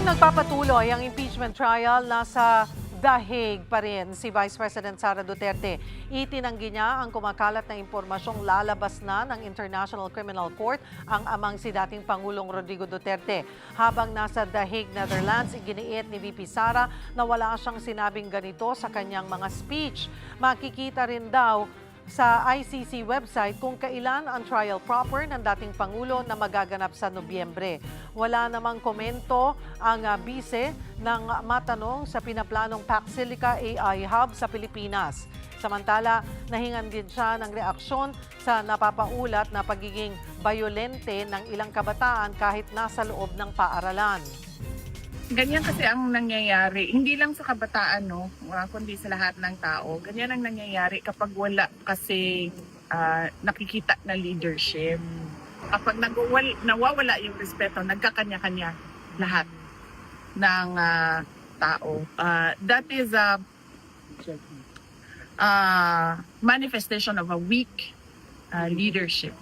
Habang nagpapatuloy ang impeachment trial, nasa The Hague pa rin si Vice President Sara Duterte. Itinanggi niya ang kumakalat na impormasyong lalabas na ng International Criminal Court ang amang si dating Pangulong Rodrigo Duterte. Habang nasa The Hague, Netherlands, iginiit ni VP Sara na wala siyang sinabing ganito sa kanyang mga speech. Makikita rin daw sa ICC website kung kailan ang trial proper ng dating Pangulo na magaganap sa Nobyembre. Wala namang komento ang bise ng matanong sa pinaplanong Pax Silica AI Hub sa Pilipinas. Samantala, nahingan din siya ng reaksyon sa napapaulat na pagiging bayolente ng ilang kabataan kahit nasa loob ng paaralan. Ganyan kasi ang nangyayari, hindi lang sa kabataan, no, kundi sa lahat ng tao. Ganyan ang nangyayari kapag wala kasi nakikita na leadership. Kapag nawawala yung respeto, nagkakanya-kanya lahat ng tao. That is a manifestation of a weak leadership.